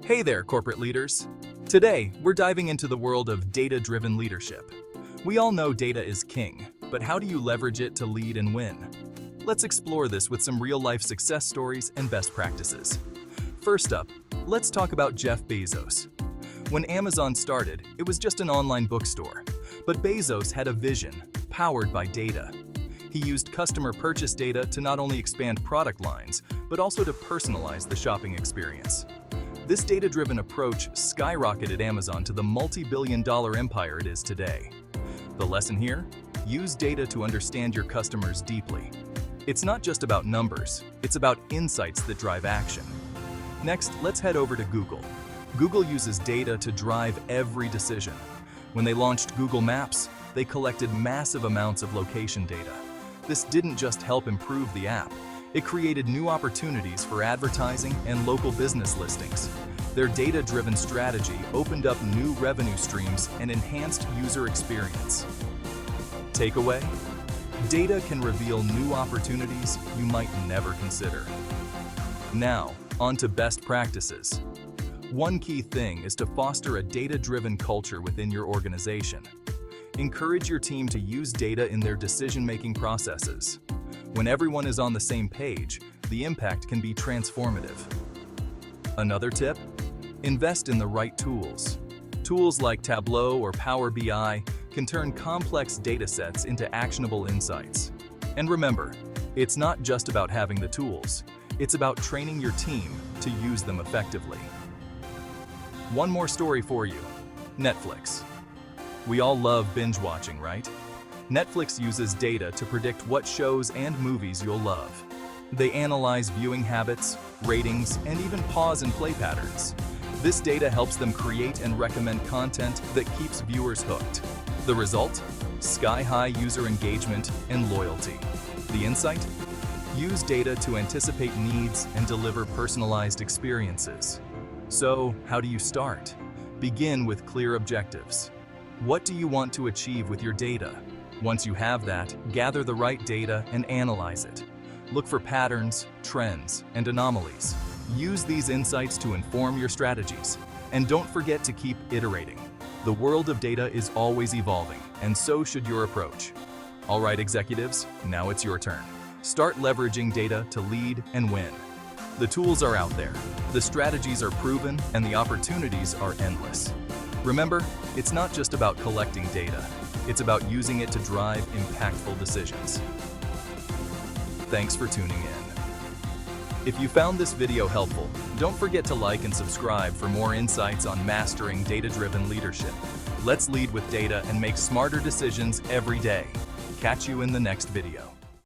Hey there, corporate leaders. Today, we're diving into the world of data-driven leadership. We all know data is king, but how do you leverage it to lead and win? Let's explore this with some real-life success stories and best practices. First up, let's talk about Jeff Bezos. When Amazon started, it was just an online bookstore, but Bezos had a vision, powered by data. He used customer purchase data to not only expand product lines, but also to personalize the shopping experience. This data-driven approach skyrocketed Amazon to the multi-billion-dollar empire it is today. The lesson here? Use data to understand your customers deeply. It's not just about numbers, it's about insights that drive action. Next, let's head over to Google. Google uses data to drive every decision. When they launched Google Maps, they collected massive amounts of location data. This didn't just help improve the app, it created new opportunities for advertising and local business listings. Their data-driven strategy opened up new revenue streams and enhanced user experience. Takeaway: data can reveal new opportunities you might never consider. Now, on to best practices. One key thing is to foster a data-driven culture within your organization. Encourage your team to use data in their decision-making processes. When everyone is on the same page, the impact can be transformative. Another tip? Invest in the right tools. Tools like Tableau or Power BI can turn complex data sets into actionable insights. And remember, it's not just about having the tools, it's about training your team to use them effectively. One more story for you: Netflix. We all love binge watching, right? Netflix uses data to predict what shows and movies you'll love. They analyze viewing habits, ratings, and even pause and play patterns. This data helps them create and recommend content that keeps viewers hooked. The result? Sky-high user engagement and loyalty. The insight? Use data to anticipate needs and deliver personalized experiences. So, how do you start? Begin with clear objectives. What do you want to achieve with your data? Once you have that, gather the right data and analyze it. Look for patterns, trends, and anomalies. Use these insights to inform your strategies. And don't forget to keep iterating. The world of data is always evolving, and so should your approach. All right, executives, now it's your turn. Start leveraging data to lead and win. The tools are out there, the strategies are proven, and the opportunities are endless. Remember, it's not just about collecting data, it's about using it to drive impactful decisions. Thanks for tuning in. If you found this video helpful, don't forget to like and subscribe for more insights on mastering data-driven leadership. Let's lead with data and make smarter decisions every day. Catch you in the next video.